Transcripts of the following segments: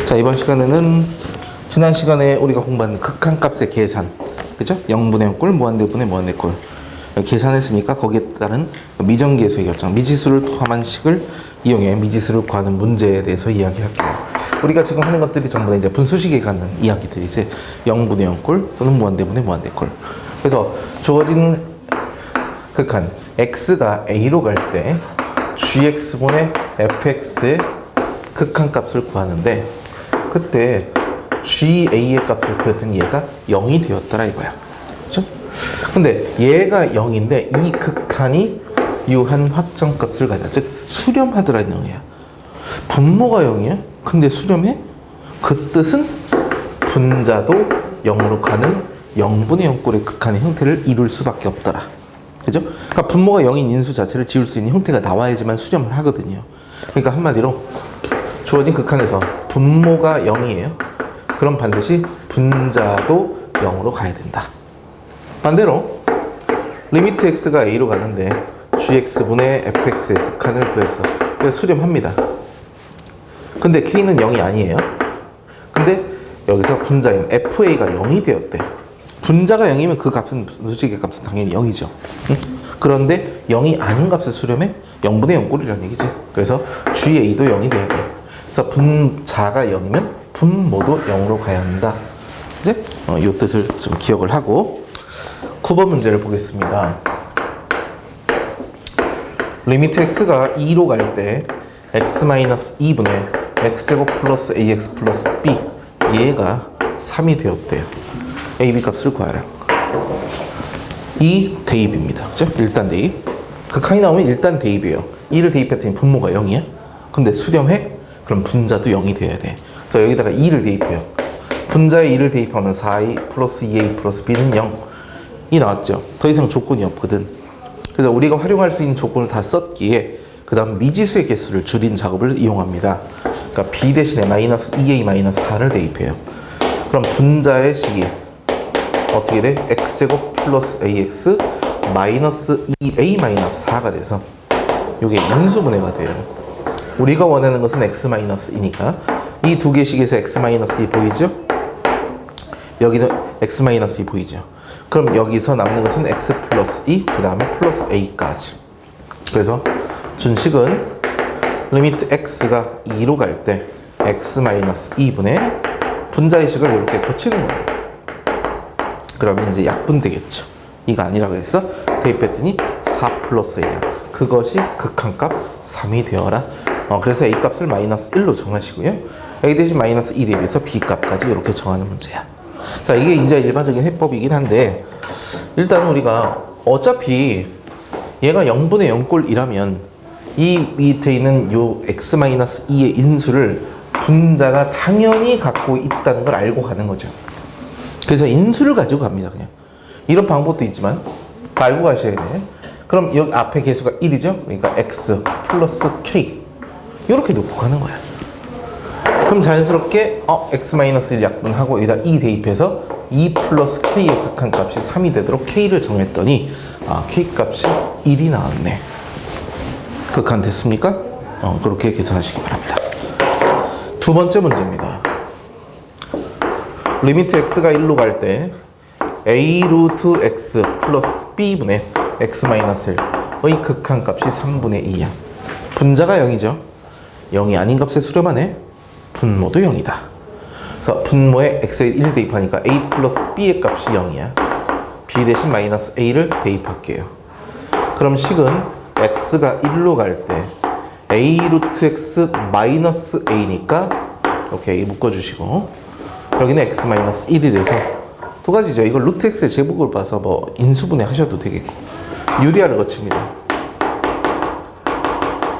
자, 이번 시간에는 지난 시간에 우리가 공부한 극한값의 계산, 그죠? 0분의 0꼴, 무한대분의 무한대꼴 계산했으니까 거기에 따른 미정계수의 결정, 미지수를 포함한 식을 이용해 미지수를 구하는 문제에 대해서 이야기할게요. 우리가 지금 하는 것들이 전부 다 이제 분수식에 관한 이야기들이지, 0분의 0꼴 또는 무한대분의 무한대꼴. 그래서 주어진 극한 x가 a로 갈 때 gx분의 fx의 극한값을 구하는데, 그때 ga의 값을 구했더니 얘가 0이 되었더라 이거야. 그렇죠? 근데 얘가 0인데 이 극한이 유한 확정값을 가져, 즉 수렴하더라는 얘기야. 분모가 0이야? 근데 수렴해? 그 뜻은 분자도 0으로 가는 0분의 0꼴의 극한의 형태를 이룰 수밖에 없더라. 그죠? 그러니까 분모가 0인 인수 자체를 지울 수 있는 형태가 나와야지만 수렴을 하거든요. 그러니까 한마디로 주어진 극한에서 분모가 0이에요. 그럼 반드시 분자도 0으로 가야 된다. 반대로 리미트 x가 a로 가는데 gx분의 fx의 극한을 구했어. 그래서 수렴합니다. 근데 k는 0이 아니에요. 근데 여기서 분자인 fa가 0이 되었대. 분자가 0이면 그 값은, 분수식의 값은 당연히 0이죠. 응? 그런데 0이 아닌 값을 수렴해 0분의 0꼴이라는 얘기지. 그래서 ga도 0이 돼야 돼. 그래서 분자가 0이면 분모도 0으로 가야 한다. 이제 이 뜻을 좀 기억을 하고 9번 문제를 보겠습니다. 리미트 x가 2로 갈 때 x-2분의 x제곱 플러스 ax 플러스 b, 얘가 3이 되었대요. a, b 값을 구하라. 이 대입입니다. 그죠? 일단 대입. 극한이 나오면 일단 대입이에요. 2를 대입했더니 분모가 0이야. 근데 수렴해? 그럼 분자도 0이 돼야 돼. 그래서 여기다가 2를 대입해요. 분자에 2를 대입하면 4a 플러스 2a 플러스 b는 0이 나왔죠. 더 이상 조건이 없거든. 그래서 우리가 활용할 수 있는 조건을 다 썼기에 그 다음 미지수의 개수를 줄인 작업을 이용합니다. 그러니까 b 대신에 마이너스 2a 마이너스 4를 대입해요. 그럼 분자의 식이 어떻게 돼? x제곱 플러스 ax 마이너스 2a 마이너스 4가 돼서 이게 인수분해가 돼요. 우리가 원하는 것은 x-2니까 이 두 개 식에서 x-2 보이죠? 여기도 x-2 보이죠? 그럼 여기서 남는 것은 x 플러스 2, 그 다음에 플러스 a까지. 그래서 준식은 리미트 x가 2로 갈 때 x-2분의 분자의 식을 이렇게 고치는 거예요. 그러면 이제 약분 되겠죠. 이가 아니라고 해서 대입했더니 4 플러스 a야. 그것이 극한값 3이 되어라. 그래서 a 값을 마이너스 1로 정하시고요. a 대신 마이너스 2 대비해서 b 값까지 이렇게 정하는 문제야. 자, 이게 이제 일반적인 해법이긴 한데, 일단 우리가 어차피 얘가 0분의 0꼴이라면 이 밑에 있는 요 x-2의 인수를 분자가 당연히 갖고 있다는 걸 알고 가는 거죠. 그래서 인수를 가지고 갑니다. 그냥 이런 방법도 있지만 알고 가셔야 돼. 그럼 여기 앞에 개수가 1이죠. 그러니까 x 플러스 k 이렇게 놓고 가는 거야. 그럼 자연스럽게 x-1 약분하고 여기다 2 대입해서 2 플러스 k의 극한값이 3이 되도록 k를 정했더니 k 값이 1이 나왔네. 극한 됐습니까? 그렇게 계산하시기 바랍니다. 두 번째 문제입니다. 리미트 x가 1로 갈 때 a 루트 x 플러스 b분의 x-1의 극한값이 3분의 2야. 분자가 0이죠. 0이 아닌 값에 수렴하네. 분모도 0이다. 그래서 분모에 x에 1 대입하니까 a 플러스 b의 값이 0이야. b 대신 마이너스 a를 대입할게요. 그럼 식은 x가 1로 갈 때 a 루트 x 마이너스 a니까 이렇게 a 묶어주시고, 여기는 x 마이너스 1이 돼서 두 가지죠. 이걸 루트 x의 제곱을 봐서 뭐 인수분해 하셔도 되겠고, 유리화를 거칩니다.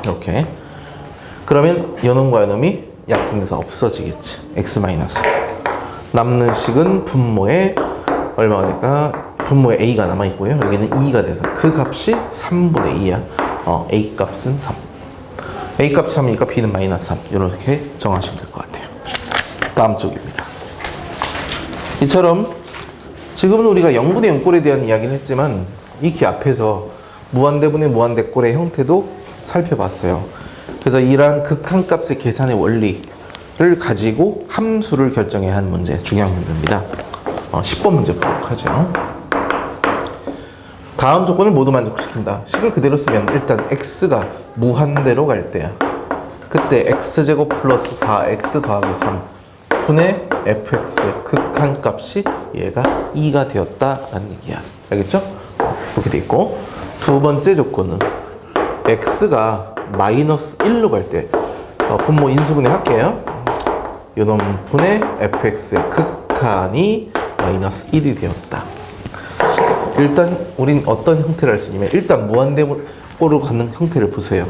이렇게. 그러면 요놈과 요놈이 약분돼서 없어지겠지. x 마이너스. 남는 식은 분모에 얼마가 될까? 분모에 a가 남아있고요. 여기는 2가 돼서 그 값이 3분의 2야. a 값은 3. a 값이 3이니까 b는 마이너스 3. 이렇게 정하시면 될 것 같아요. 다음 쪽입니다. 이처럼 지금은 우리가 0분의 0꼴에 대한 이야기를 했지만 이 앞에서 무한대분의 무한대꼴의 형태도 살펴봤어요. 그래서 이러한 극한값의 계산의 원리, 가지고 함수를 결정해야 하는 문제, 중요한 문제입니다. 10번 문제 보도록 하죠. 다음 조건을 모두 만족시킨다. 식을 그대로 쓰면 일단 x가 무한대로 갈 때야. 그때 x제곱 플러스 4x 더하기 3 분의 fx의 극한값이 얘가 2가 되었다라는 얘기야. 알겠죠? 이렇게 돼 있고, 두 번째 조건은 x가 마이너스 1로 갈 때 분모 인수분해 할게요. 요놈 분의 fx의 극한이 마이너스 1이 되었다. 일단 우린 어떤 형태를 할 수 있냐면, 일단 무한대로 가는 형태를 보세요.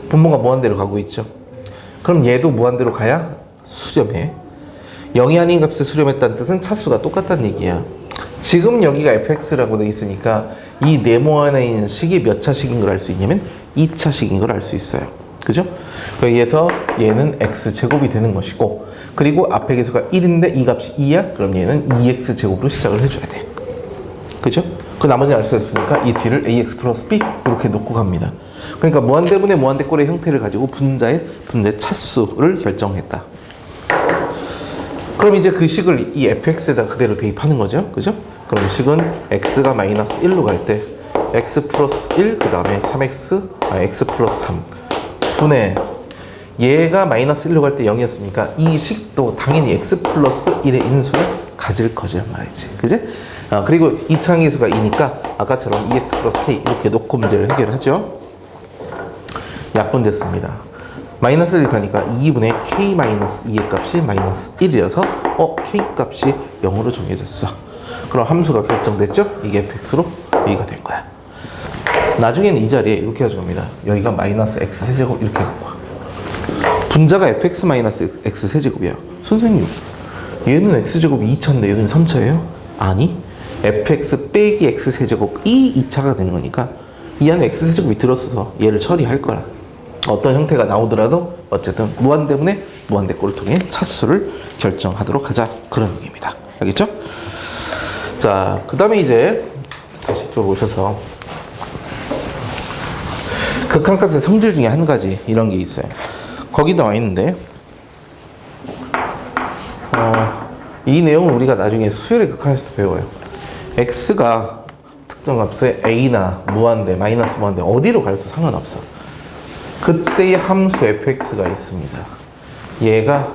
분모가 무한대로 가고 있죠. 그럼 얘도 무한대로 가야 수렴해. 0이 아닌 값에 수렴했다는 뜻은 차수가 똑같다는 얘기야. 지금 여기가 fx라고 돼 있으니까 이 네모 안에 있는 식이 몇 차식인 걸 알 수 있냐면 2차식인 걸 알 수 있어요. 그죠? 그래서 얘는 x제곱이 되는 것이고, 그리고 앞에 계수가 1인데 이 값이 2야? 그럼 얘는 2x제곱으로 시작을 해줘야 돼. 그죠? 그 나머지는 알 수 있으니까 이 뒤를 ax 플러스 b 이렇게 놓고 갑니다. 그러니까 무한대분의 무한대꼴의 형태를 가지고 분자의 차수를 결정했다. 그럼 이제 그 식을 이 fx에다 그대로 대입하는 거죠. 그죠? 그럼 이 식은 x가 마이너스 1로 갈 때 x 플러스 1, 그 다음에 x 플러스 3 분의 얘가 마이너스 1로 갈 때 0이었으니까 이 식도 당연히 x 플러스 1의 인수를 가질 거란 말이지. 그지? 그리고 2차 항계수가 2니까 아까처럼 2x 플러스 k 이렇게 놓고 문제를 해결하죠. 약분됐습니다. 마이너스 1 가니까 2분의 k 마이너스 2의 값이 마이너스 1이어서 k 값이 0으로 정해졌어. 그럼 함수가 결정됐죠? 이게 fx로 a가 된 거야. 나중에는 이 자리에 이렇게 가져갑니다. 여기가 마이너스 x 세제곱 이렇게 갖고 와. 분자가 fx 마이너스 x 세제곱이야. 선생님, 얘는 x제곱이 2차인데 여기는 3차예요? 아니, fx 빼기 x 세제곱이 2차가 되는 거니까 이 안에 x 세제곱이 들었어서 얘를 처리할 거라. 어떤 형태가 나오더라도 어쨌든 무한대분의 무한대꼴을 통해 차수를 결정하도록 하자, 그런 얘기입니다. 알겠죠? 자, 그 다음에 이제 다시 이쪽으로 오셔서 극한값의 성질 중에 한 가지 이런 게 있어요. 거기 나와 있는데 이 내용은 우리가 나중에 수열의 극한에서 배워요. x가 특정 값에 a나 무한대, 마이너스 무한대 어디로 가도 상관없어. 그때의 함수 fx가 있습니다. 얘가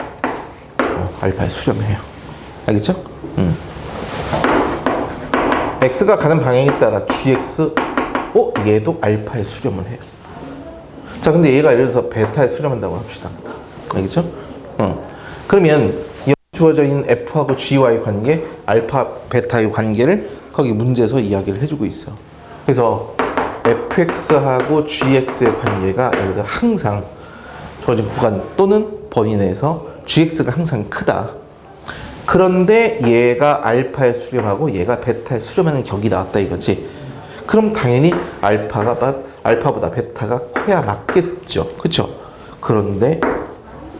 알파에 수렴해요. 알겠죠? x가 가는 방향에 따라 gx 얘도 알파에 수렴을 해요. 자, 근데 얘가 예를 들어서 베타에 수렴한다고 합시다. 알겠죠? 그러면 여기 주어져 있는 f하고 gy의 관계, 알파, 베타의 관계를 거기 문제에서 이야기를 해주고 있어. 그래서 fx하고 gx의 관계가 예를 들어 항상 주어진 구간 또는 범위 내에서 gx가 항상 크다. 그런데 얘가 알파에 수렴하고 얘가 베타에 수렴하는 격이 나왔다 이거지. 그럼 당연히 알파보다 베타가 커야 맞겠죠. 그쵸? 그런데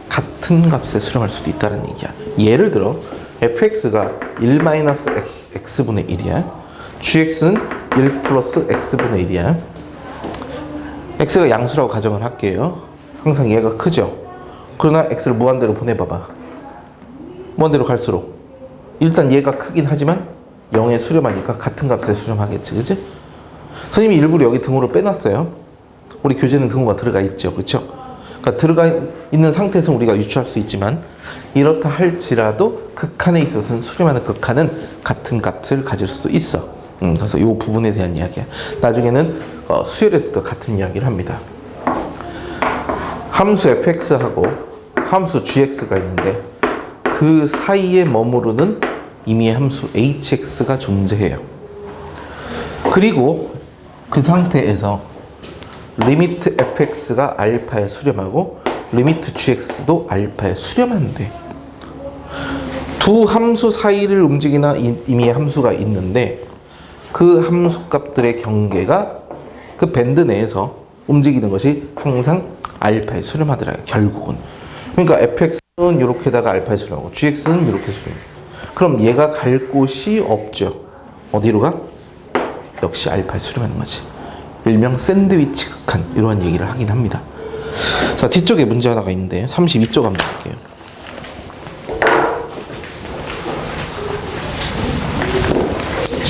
같은 값에 수렴할 수도 있다는 얘기야. 예를 들어 fx가 1-x분의 1이야. gx는 1 플러스 x분의 1이야. x가 양수라고 가정을 할게요. 항상 얘가 크죠. 그러나 x를 무한대로 보내봐봐. 무한대로 갈수록 일단 얘가 크긴 하지만 0에 수렴하니까 같은 값에 수렴하겠지. 그치? 선생님이 일부러 여기 등호를 빼놨어요. 우리 교재는 등호가 들어가 있죠. 그쵸? 그러니까 들어가 있는 상태에서 우리가 유추할 수 있지만, 이렇다 할지라도 극한에 있어서는 수렴하는 극한은 같은 값을 가질 수도 있어. 그래서 이 부분에 대한 이야기야. 나중에는 수열에서도 같은 이야기를 합니다. 함수 fx하고 함수 gx가 있는데 그 사이에 머무르는 임의의 함수 hx가 존재해요. 그리고 그 상태에서 리미트 fx가 알파에 수렴하고 리미트 gx도 알파에 수렴한대. 두 함수 사이를 움직이는 임의의 함수가 있는데 그 함수 값들의 경계가 그 밴드 내에서 움직이는 것이 항상 알파에 수렴하더라고요. 결국은. 그러니까 fx는 이렇게다가 알파에 수렴하고 gx는 이렇게 수렴해요. 그럼 얘가 갈 곳이 없죠. 어디로 가? 역시 알파에 수렴하는 거지. 일명 샌드위치 극한, 이러한 얘기를 하긴 합니다. 자, 뒤쪽에 문제 하나가 있는데 32쪽 한번 볼게요.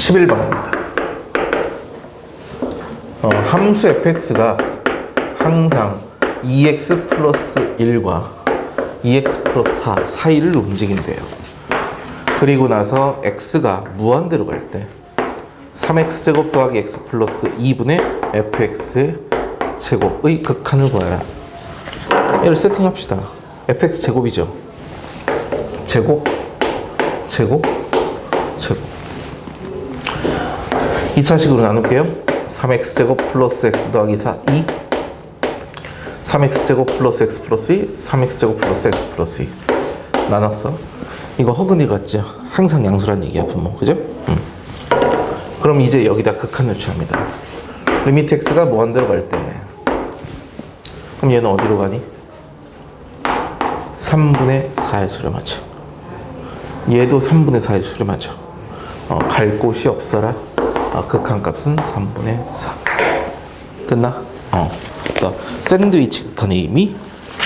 11번입니다. 함수 fx가 항상 2x 플러스 1과 2x 플러스 4 사이를 움직인대요. 그리고 나서 x가 무한대로 갈 때 3x제곱 더하기 x 플러스 2분의 fx 제곱의 극한을 구하라. 얘를 세팅합시다. fx 제곱이죠. 제곱, 제곱, 제곱. 2차식으로 나눌게요. 3x제곱 플러스 x 더하기 4, 2. 3x제곱 플러스 x 플러스 2, 3x제곱 플러스 x 플러스 2. 나눴어. 이거 허근이 같죠? 항상 양수란 얘기야, 분모. 그죠? 그럼 이제 여기다 극한을 취합니다. 리미트 x가 무한대로 갈 때. 그럼 얘는 어디로 가니? 3분의 4의 수를 맞춰. 얘도 3분의 4의 수를 맞춰. 갈 곳이 없어라. 극한값은 3분의 4. 됐나? 그래서 샌드위치 극한의 의미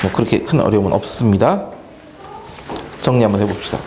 뭐 그렇게 큰 어려움은 없습니다. 정리 한번 해봅시다.